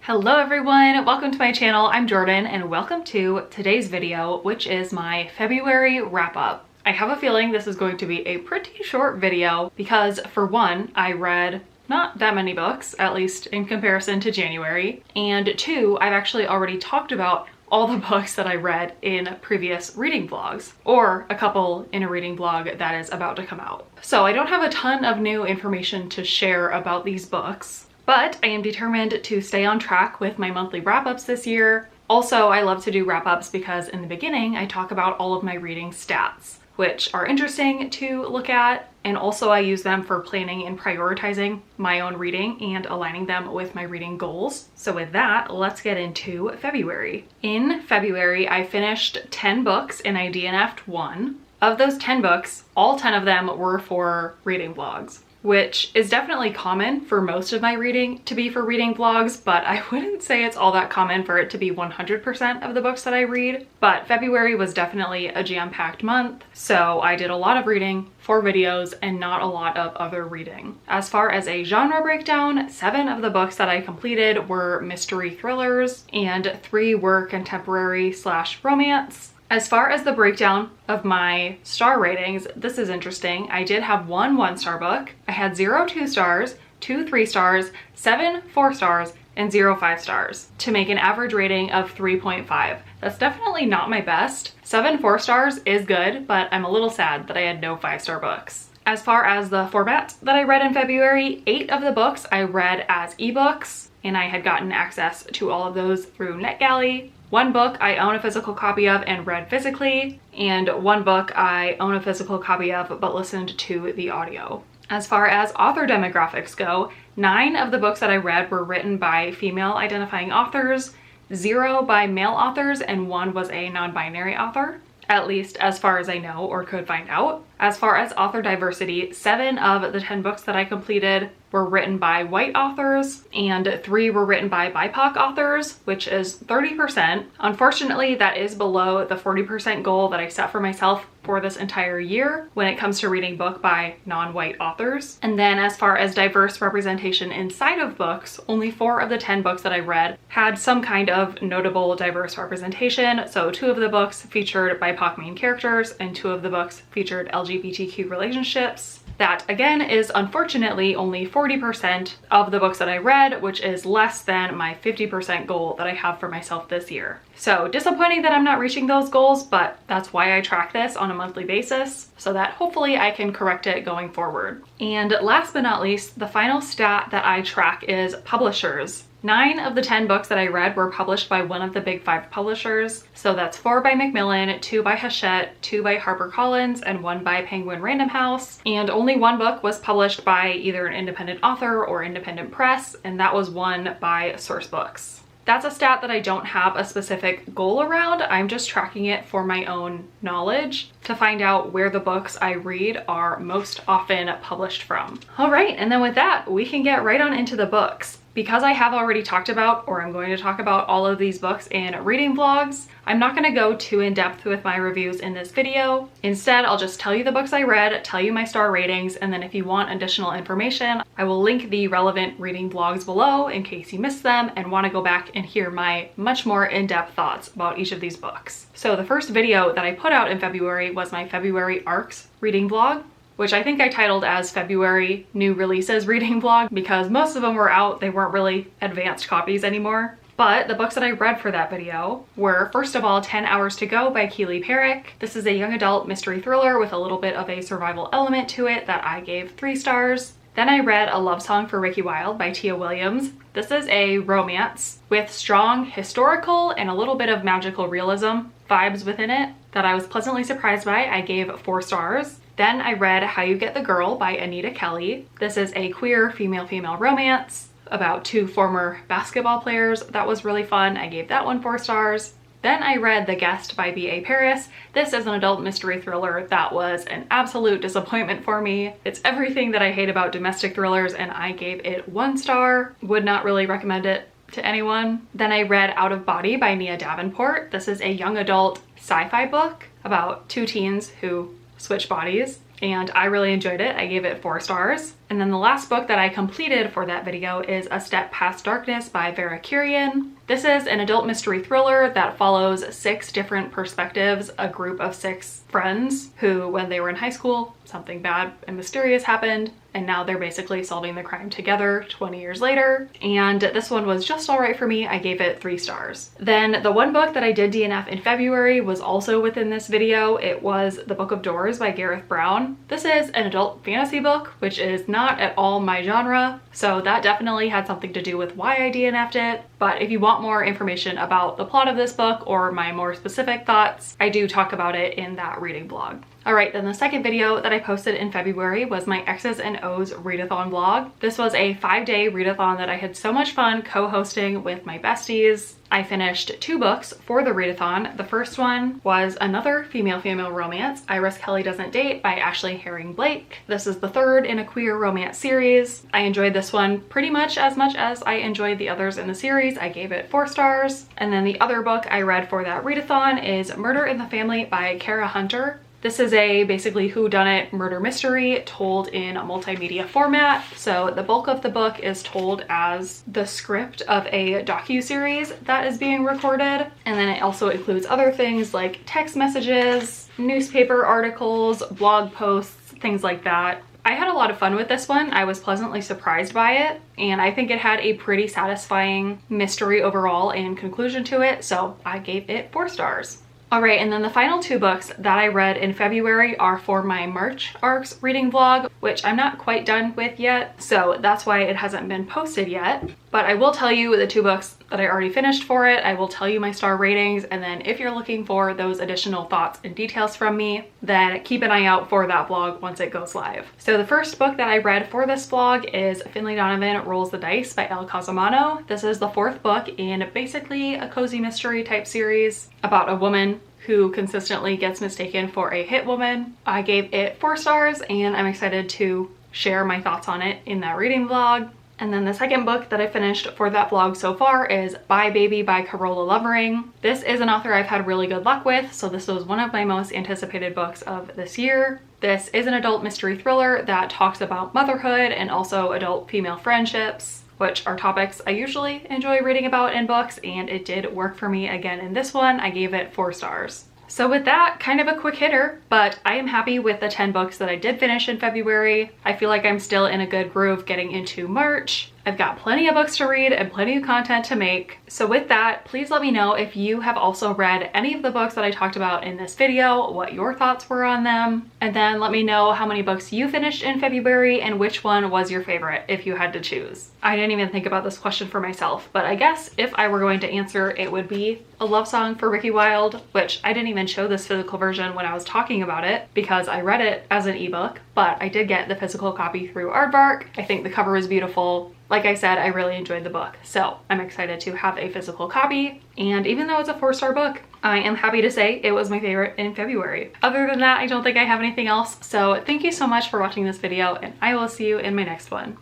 Hello everyone, welcome to my channel. I'm Jordan and welcome to today's video, which is my February wrap up. I have a feeling this is going to be a pretty short video because for one, I read not that many books, at least in comparison to January, and two, I've actually already talked about all the books that I read in previous reading vlogs, or a couple in a reading vlog that is about to come out. So I don't have a ton of new information to share about these books, but I am determined to stay on track with my monthly wrap-ups this year. Also, I love to do wrap-ups because in the beginning, I talk about all of my reading stats, which are interesting to look at, and also I use them for planning and prioritizing my own reading and aligning them with my reading goals. So with that, let's get into February. In February, I finished 10 books and I DNF'd one. Of those 10 books, all 10 of them were for reading vlogs, which is definitely common for most of my reading to be for reading vlogs, but I wouldn't say it's all that common for it to be 100% of the books that I read. But February was definitely a jam-packed month, so I did a lot of reading for videos and not a lot of other reading. As far as a genre breakdown, 7 of the books that I completed were mystery thrillers and 3 were contemporary/romance. As far as the breakdown of my star ratings, this is interesting. I did have 1 1-star book. I had 0 2 stars, 2 3 stars, 7 4 stars, and 0 5 stars to make an average rating of 3.5. That's definitely not my best. 7 4 stars is good, but I'm a little sad that I had no 5-star books. As far as the format that I read in February, 8 of the books I read as ebooks, and I had gotten access to all of those through NetGalley. 1 book I own a physical copy of and read physically, and 1 book I own a physical copy of but listened to the audio. As far as author demographics go, 9 of the books that I read were written by female identifying authors, 0 by male authors, and 1 was a non-binary author, at least as far as I know or could find out. As far as author diversity, 7 of the 10 books that I completed were written by white authors and 3 were written by BIPOC authors, which is 30%. Unfortunately, that is below the 40% goal that I set for myself for this entire year when it comes to reading book by non-white authors. And then as far as diverse representation inside of books, only 4 of the 10 books that I read had some kind of notable diverse representation. So 2 of the books featured BIPOC main characters and 2 of the books featured LGBTQ relationships. That again is unfortunately only 40% of the books that I read, which is less than my 50% goal that I have for myself this year. So disappointing that I'm not reaching those goals, but that's why I track this on a monthly basis so that hopefully I can correct it going forward. And last but not least, the final stat that I track is publishers. 9 of the 10 books that I read were published by one of the big 5 publishers. So that's 4 by Macmillan, 2 by Hachette, 2 by HarperCollins, and 1 by Penguin Random House. And only 1 book was published by either an independent author or independent press, and that was 1 by Sourcebooks. That's a stat that I don't have a specific goal around. I'm just tracking it for my own knowledge to find out where the books I read are most often published from. All right, and then with that, we can get right on into the books. Because I have already talked about, or I'm going to talk about all of these books in reading vlogs, I'm not going to go too in depth with my reviews in this video. Instead, I'll just tell you the books I read, tell you my star ratings, and then if you want additional information, I will link the relevant reading vlogs below in case you missed them and want to go back and hear my much more in-depth thoughts about each of these books. So the first video that I put out in February was my February ARCs reading vlog, which I think I titled as February New Releases Reading Vlog because most of them were out. They weren't really advanced copies anymore. But the books that I read for that video were, first of all, 10 Hours to Go by Keely Parrick. This is a young adult mystery thriller with a little bit of a survival element to it that I gave 3 stars. Then I read A Love Song for Ricky Wilde by Tia Williams. This is a romance with strong historical and a little bit of magical realism vibes within it that I was pleasantly surprised by. I gave 4 stars. Then I read How You Get the Girl by Anita Kelly. This is a queer female-female romance about 2 former basketball players. That was really fun. I gave that one 4 stars. Then I read The Guest by B.A. Paris. This is an adult mystery thriller that was an absolute disappointment for me. It's everything that I hate about domestic thrillers and I gave it 1 star. Would not really recommend it to anyone. Then I read Out of Body by Nia Davenport. This is a young adult sci-fi book about 2 teens who switch bodies. and I really enjoyed it. I gave it 4 stars. And then the last book that I completed for that video is A Step Past Darkness by Vera Kirian. This is an adult mystery thriller that follows 6 different perspectives, a group of 6 friends who, when they were in high school, something bad and mysterious happened, and now they're basically solving the crime together 20 years later. And this one was just all right for me. I gave it 3 stars. Then the one book that I did DNF in February was also within this video. It was The Book of Doors by Gareth Brown. This is an adult fantasy book, which is not at all my genre, so that definitely had something to do with why I DNF'd it. But if you want more information about the plot of this book or my more specific thoughts, I do talk about it in that reading blog. Alright, then the second video that I posted in February was my X's and O's readathon vlog. This was a 5-day readathon that I had so much fun co-hosting with my besties. I finished 2 books for the readathon. The first one was another female-female romance, Iris Kelly Doesn't Date by Ashley Herring Blake. This is the 3rd in a queer romance series. I enjoyed this one pretty much as I enjoyed the others in the series. I gave it 4 stars. And then the other book I read for that readathon is Murder in the Family by Kara Hunter. This is a basically whodunit murder mystery told in a multimedia format. So the bulk of the book is told as the script of a docu-series that is being recorded. And then it also includes other things like text messages, newspaper articles, blog posts, things like that. I had a lot of fun with this one. I was pleasantly surprised by it, and I think it had a pretty satisfying mystery overall and conclusion to it, so I gave it 4 stars. Alright, and then the final 2 books that I read in February are for my March ARCs reading vlog, which I'm not quite done with yet, so that's why it hasn't been posted yet. But I will tell you the 2 books that I already finished for it. I will tell you my star ratings, and then if you're looking for those additional thoughts and details from me, then keep an eye out for that vlog once it goes live. So the first book that I read for this vlog is Finlay Donovan Rolls the Dice by Elle Cosimano. This is the 4th book in basically a cozy mystery type series about a woman who consistently gets mistaken for a hit woman. I gave it 4 stars, and I'm excited to share my thoughts on it in that reading vlog. And then the second book that I finished for that vlog so far is Bye Baby by Carola Lovering. This is an author I've had really good luck with, so this was one of my most anticipated books of this year. This is an adult mystery thriller that talks about motherhood and also adult female friendships, which are topics I usually enjoy reading about in books, and it did work for me again in this one. I gave it 4 stars. So with that, kind of a quick hitter, but I am happy with the 10 books that I did finish in February. I feel like I'm still in a good groove getting into March. I've got plenty of books to read and plenty of content to make. So with that, please let me know if you have also read any of the books that I talked about in this video, what your thoughts were on them. And then let me know how many books you finished in February and which one was your favorite if you had to choose. I didn't even think about this question for myself, but I guess if I were going to answer, it would be A Love Song for Ricky Wilde, which I didn't even show this physical version when I was talking about it because I read it as an ebook, but I did get the physical copy through Aardvark. I think the cover is beautiful. Like I said, I really enjoyed the book, so I'm excited to have a physical copy. And even though it's a 4-star book, I am happy to say it was my favorite in February. Other than that, I don't think I have anything else. So thank you so much for watching this video, and I will see you in my next one.